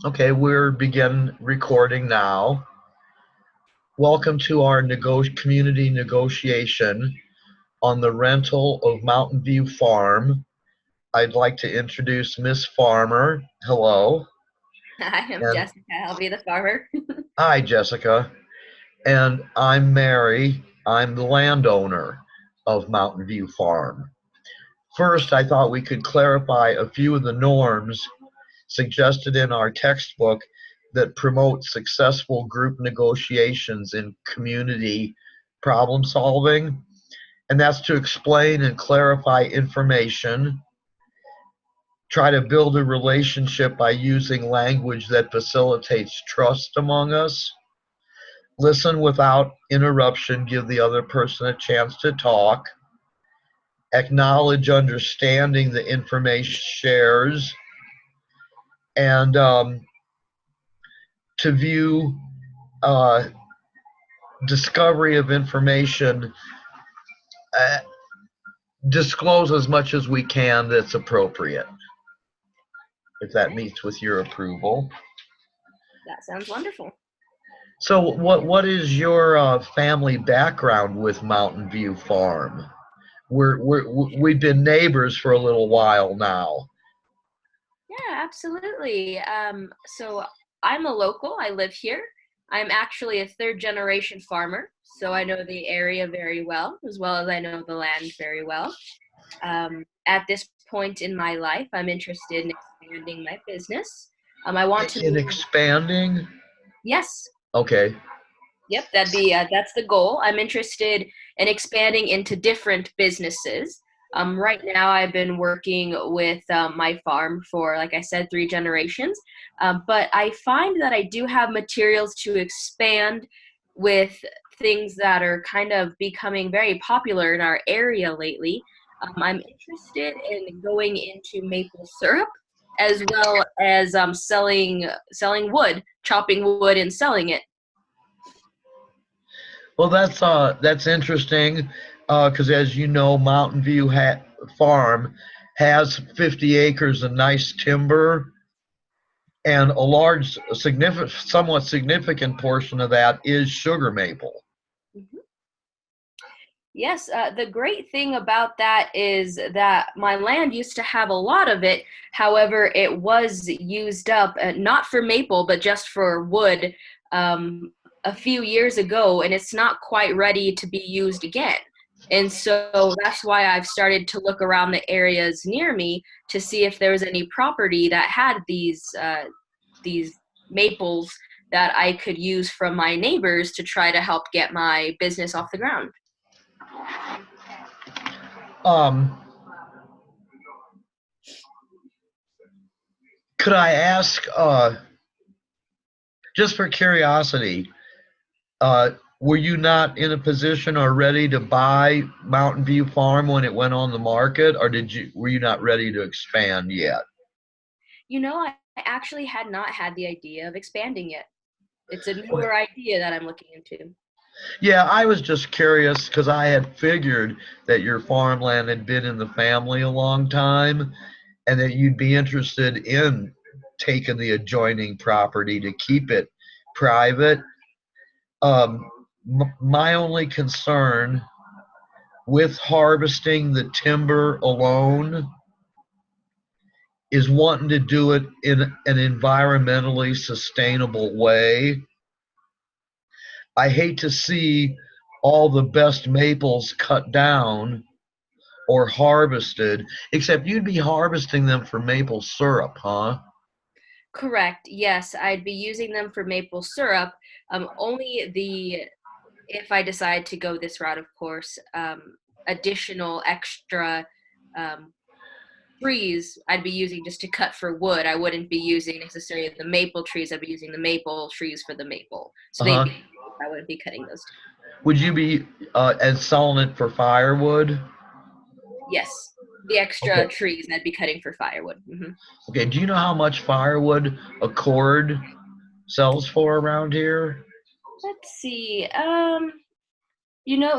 Okay, we're begin recording now. Welcome to our community negotiation on the rental of Mountain View Farm. I'd like to introduce Miss Farmer. Hello. Hi, I'm And Jessica. I'll be the farmer. hi, Jessica. And I'm Mary. I'm the landowner of Mountain View Farm. First, I thought we could clarify a few of the norms suggested in our textbook that promote successful group negotiations in community problem solving. And that's to explain and clarify information, try to build a relationship by using language that facilitates trust among us, listen without interruption, give the other person a chance to talk, acknowledge understanding the information shares, and to view uh, discovery of information, uh, disclose as much as we can that's appropriate, if that meets with your approval. That sounds wonderful. So, what is your family background with Mountain View Farm? We've been neighbors for a little while now. Yeah, absolutely. So I'm a local. I live here. I'm actually a third generation farmer, so I know the area very well as I know the land very well. At this point in my life, I'm interested in expanding my business. I want to In move. expanding, Yes, okay. yep, that's the goal. I'm interested in expanding into different businesses. Right now, I've been working with my farm for, like I said, three generations. But I find that I do have materials to expand with things that are kind of becoming very popular in our area lately. I'm interested in going into maple syrup as well as selling wood, chopping wood and selling it. Well, that's interesting because, as you know, Mountain View Farm has 50 acres of nice timber, and a large, significant, somewhat significant portion of that is sugar maple. Mhm. Yes, the great thing about that is that my land used to have a lot of it. However, it was used up not for maple, but just for wood um, a few years ago, and it's not quite ready to be used again. And so that's why I've started to look around the areas near me to see if there was any property that had these maples that I could use from my neighbors to try to help get my business off the ground. Um, could I ask, just for curiosity, uh, were you not in a position or ready to buy Mountain View Farm when it went on the market, or were you not ready to expand yet? I actually had not had the idea of expanding yet. It's a Okay. newer idea that I'm looking into. Yeah, I was just curious because I had figured that your farmland had been in the family a long time and that you'd be interested in taking the adjoining property to keep it private. My only concern with harvesting the timber alone is wanting to do it in an environmentally sustainable way. I hate to see all the best maples cut down or harvested, except you'd be harvesting them for maple syrup, huh? Correct. Yes, I'd be using them for maple syrup. Only if I decide to go this route, of course, additional extra um, trees I'd be using just to cut for wood. I wouldn't be using necessarily the maple trees. I'd be using the maple trees for the maple. So they'd Uh-huh. be, I wouldn't be cutting those. Would you be and selling it for firewood? Yes, the Okay. extra trees I'd be cutting for firewood. Okay. Do you know how much firewood a cord sells for around here? Let's see.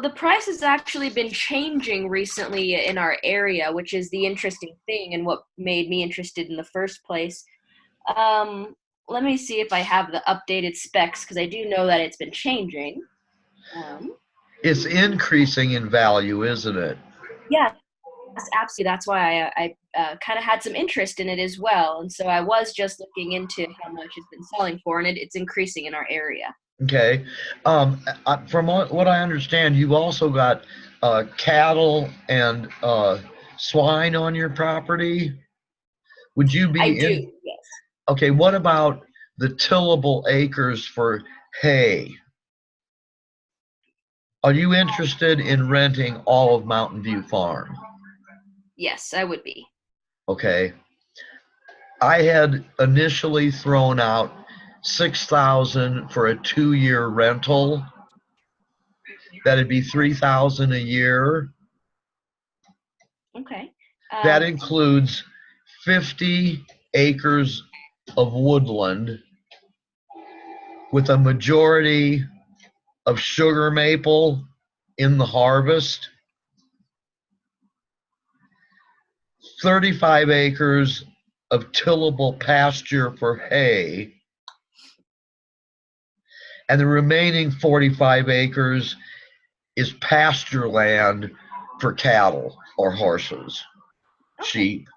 The price has actually been changing recently in our area, which is the interesting thing and what made me interested in the first place. Um, let me see if I have the updated specs because I do know that it's been changing. It's increasing in value, isn't it? Yes, absolutely. That's why I kind of had some interest in it as well. And so I was just looking into how much it's been selling for, and it's increasing in our area. Okay. From what I understand, you've also got cattle and swine on your property. Would you I be do, in? yes. Okay, what about the tillable acres for hay? Are you interested in renting all of Mountain View Farm? Yes, I would be. Okay. I had initially thrown out 6,000 for a 2-year rental. That'd be 3,000 a year. Okay. That includes 50 acres of woodland with a majority of sugar maple in the harvest, 35 acres of tillable pasture for hay, and the remaining 45 acres is pasture land for cattle or horses, Okay. sheep.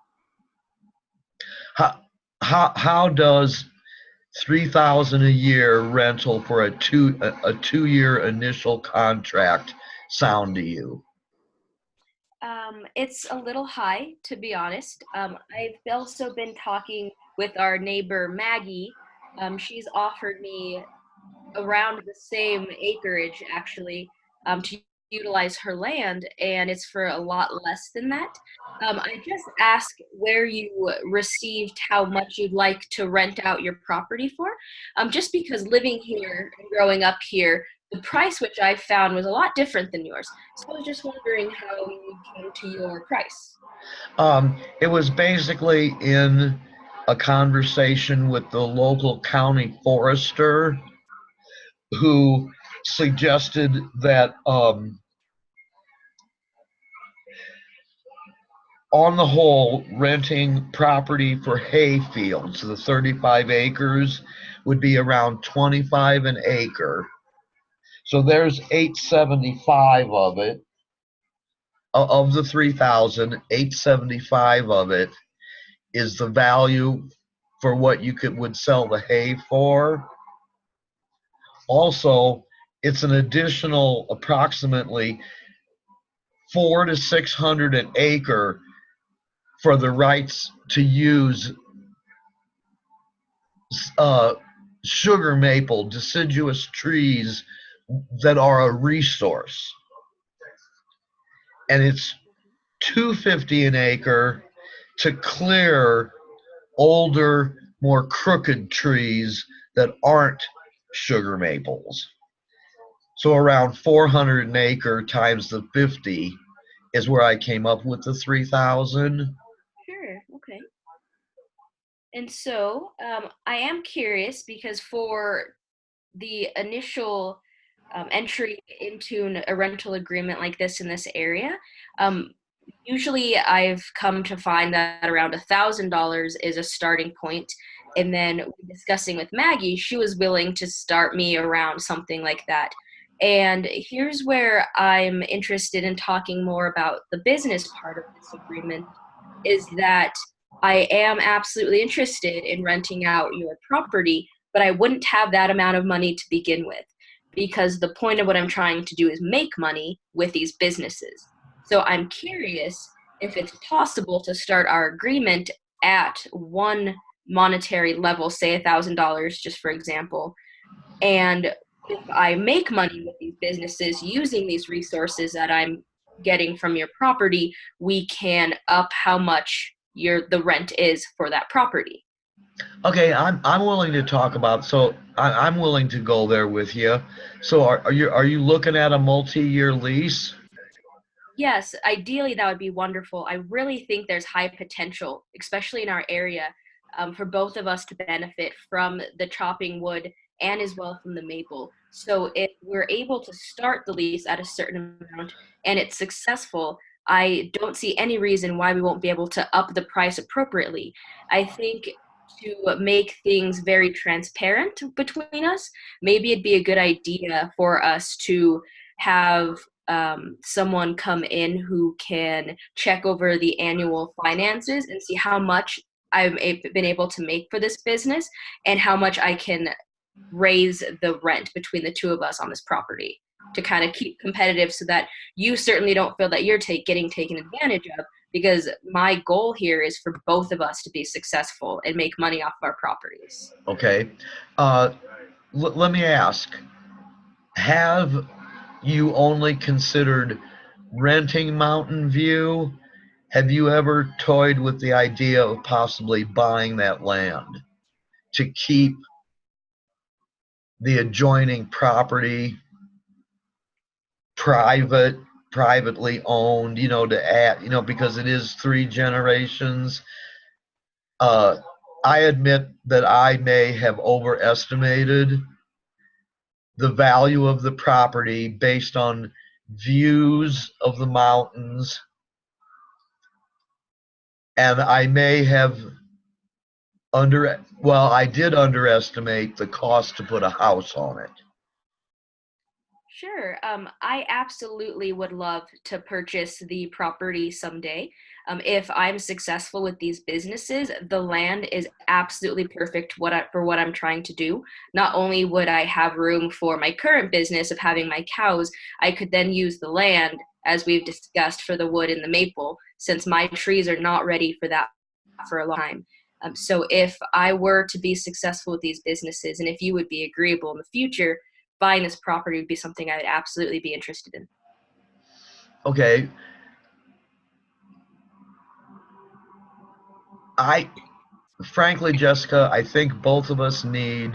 How does 3,000 a year rental for a 2-year initial contract sound to you? It's a little high, to be honest. I've also been talking with our neighbor Maggie. She's offered me around the same acreage actually to utilize her land, and it's for a lot less than that. I just asked where you received how much you'd like to rent out your property for, just because living here and growing up here, the price which I found was a lot different than yours. So I was just wondering how you came to your price. It was basically in a conversation with the local county forester who suggested that on the whole, renting property for hay fields, the 35 acres, would be around 25 an acre. So there's 875 of it. Of the 3,000, 875 of it is the value for what you would sell the hay for. Also, it's an additional approximately 400 to 600 an acre for the rights to use uh, sugar maple deciduous trees that are a resource, and it's 250 an acre to clear older, more crooked trees that aren't sugar maples. So around 400 an acre times the 50 is where I came up with the 3,000. Sure. Okay. And so I am curious because for the initial entry into a rental agreement like this in this area, um, usually I've come to find that around $1,000 is a starting point. And then discussing with Maggie, she was willing to start me around something like that. And here's where I'm interested in talking more about the business part of this agreement is that I am absolutely interested in renting out your property, but I wouldn't have that amount of money to begin with because the point of what I'm trying to do is make money with these businesses. So I'm curious if it's possible to start our agreement at one monetary level, say $1,000, just for example, and if I make money with these businesses using these resources that I'm getting from your property, we can up how much the rent is for that property. Okay, I'm willing to talk about. So I'm willing to go there with you. So are you looking at a multi-year lease? Yes, ideally that would be wonderful. I really think there's high potential, especially in our area, for both of us to benefit from the chopping wood and as well from the maple. So if we're able to start the lease at a certain amount and it's successful, I don't see any reason why we won't be able to up the price appropriately. I think to make things very transparent between us, maybe it'd be a good idea for us to have someone come in who can check over the annual finances and see how much been able to make for this business and how much I can raise the rent between the two of us on this property to kind of keep competitive so that you certainly don't feel that you're getting taken advantage of, because my goal here is for both of us to be successful and make money off of our properties. Okay. Uh, Let me ask, have you only considered renting Mountain View? Have you ever toyed with the idea of possibly buying that land to keep the adjoining property privately owned, to add, because it is 3 generations? Uh, I admit that I may have overestimated the value of the property based on views of the mountains, and I may have I did underestimate the cost to put a house on it. Sure. I absolutely would love to purchase the property someday. If I'm successful with these businesses, the land is absolutely perfect for what I'm trying to do. Not only would I have room for my current business of having my cows, I could then use the land, as we've discussed, for the wood and the maple, since my trees are not ready for that for a long time. So if I were to be successful with these businesses, and if you would be agreeable in the future, buying this property would be something I would absolutely be interested in. Okay. I Frankly, Jessica, I think both of us need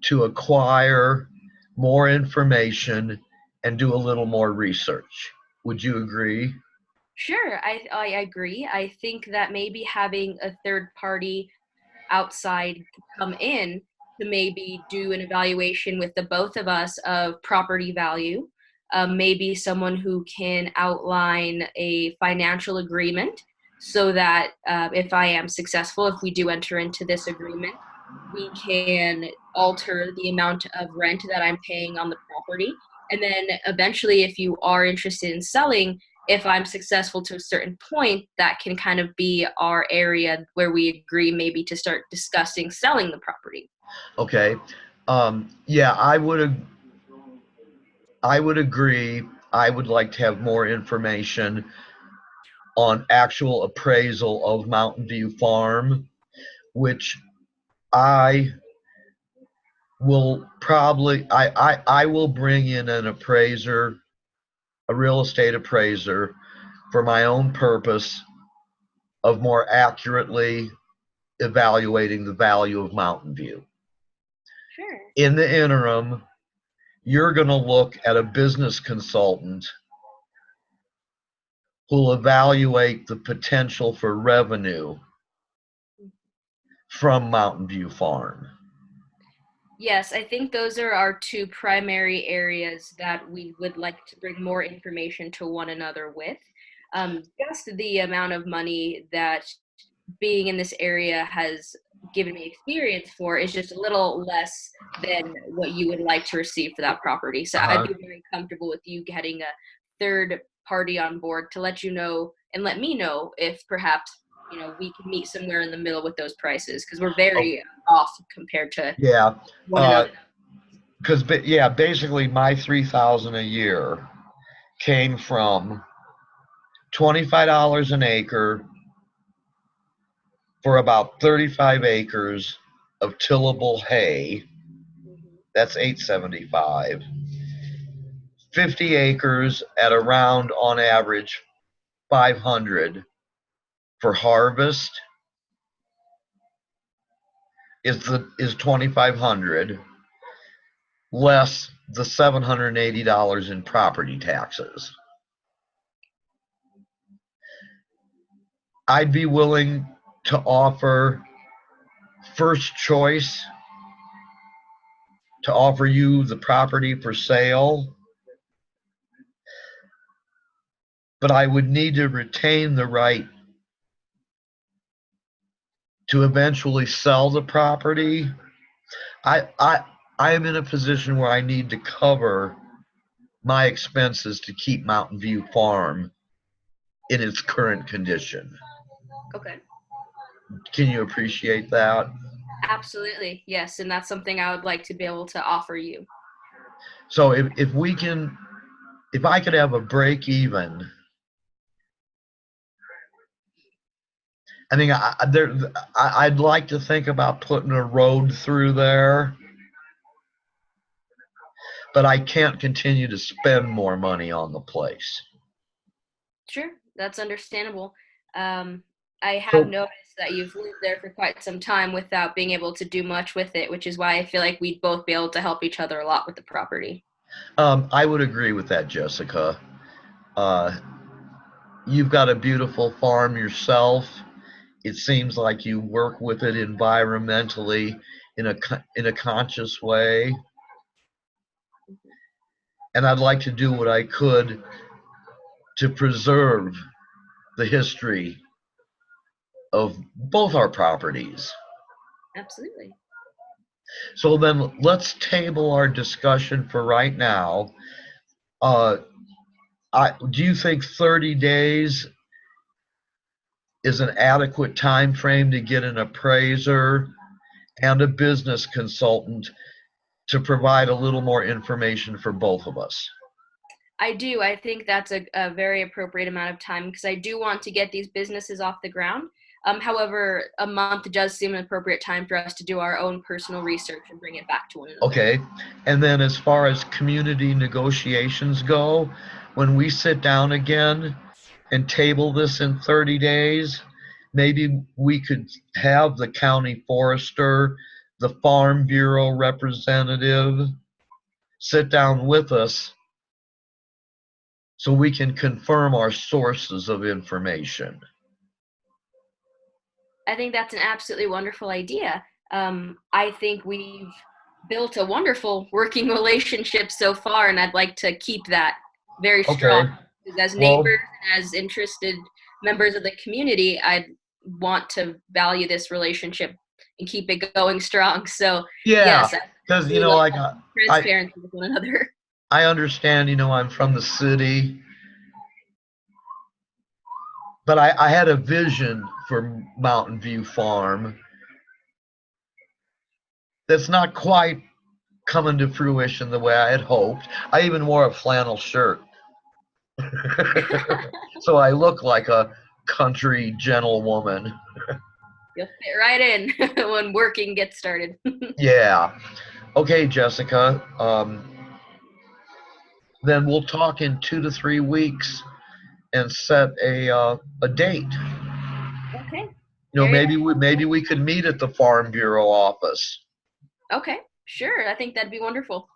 to acquire more information and do a little more research. Would you agree? Sure, I agree. I think that maybe having a third party outside come in to maybe do an evaluation with the both of us of property value, maybe someone who can outline a financial agreement so that if I am successful, if we do enter into this agreement, we can alter the amount of rent that I'm paying on the property. And then eventually, if you are interested in selling, if I'm successful to a certain point, that can kind of be our area where we agree maybe to start discussing selling the property. Okay. Yeah, I would agree. I would like to have more information on actual appraisal of Mountain View Farm, which I I will bring in an appraiser, a real estate appraiser, for my own purpose of more accurately evaluating the value of Mountain View. Sure. In the interim, you're going to look at a business consultant who'll evaluate the potential for revenue from Mountain View Farm. Yes, I think those are our two primary areas that we would like to bring more information to one another with. Just the amount of money that being in this area has given me experience for is just a little less than what you would like to receive for that property. So I'd Uh-huh. be very comfortable with you getting a third party on board to let you know and let me know if perhaps we can meet somewhere in the middle with those prices, because we're Oh, very off compared to yeah. one another. Because yeah, basically my 3,000 a year came from $25 an acre for about 35 acres of tillable hay. Mhm. That's 875. 50 acres at around, on average, 500 for harvest is 2,500, less the $780 in property taxes. I'd be willing to offer first choice, to offer you the property for sale, but I would need to retain the right to eventually sell the property, I I I am in a position where I need to cover my expenses to keep Mountain View Farm in its current condition. Okay. Can you appreciate that? Absolutely. Yes, and that's something I would like to be able to offer you. So if we can, if I could have a break even, I think I'd like to think about putting a road through there, but I can't continue to spend more money on the place. Sure, that's understandable. Um, I have So noticed that you've lived there for quite some time without being able to do much with it, which is why I feel like we'd both be able to help each other a lot with the property. I would agree with that, Jessica. Uh, you've got a beautiful farm yourself. It seems like you work with it environmentally in a conscious way, and I'd like to do what I could to preserve the history of both our properties. Absolutely. So then let's table our discussion for right now. Uh, do you think 30 days is an adequate time frame to get an appraiser and a business consultant to provide a little more information for both of us? I do. I think that's a very appropriate amount of time because I do want to get these businesses off the ground. However, a month does seem an appropriate time for us to do our own personal research and bring it back to one another. Okay. And then as far as community negotiations go, when we sit down again and table this in 30 days, maybe we could have the county forester, the farm bureau representative sit down with us so we can confirm our sources of information. I think that's an absolutely wonderful idea. I think we've built a wonderful working relationship so far, and I'd like to keep that very strong. Okay. Because as Well, neighbors and as interested members of the community, I want to value this relationship and keep it going strong. So, yeah, yes, I because really love like I transparency with one another. I understand, I'm from the city, but I had a vision for Mountain View Farm that's not quite coming to fruition the way I had hoped. I even wore a flannel shirt. So I look like a country gentlewoman. You'll fit right in when working gets started. Yeah. Okay, Jessica. Then we'll talk in 2 to 3 weeks and set a date. Okay. Very Maybe we could meet at the Farm Bureau office. okay. Sure. I think that'd be wonderful.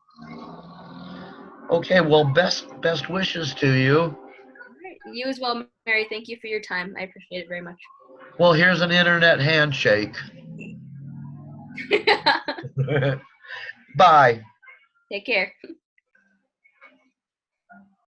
Okay, well, best wishes to you. All right. You as well, Mary. Thank you for your time. I appreciate it very much. Well, here's an internet handshake. Bye. Take care.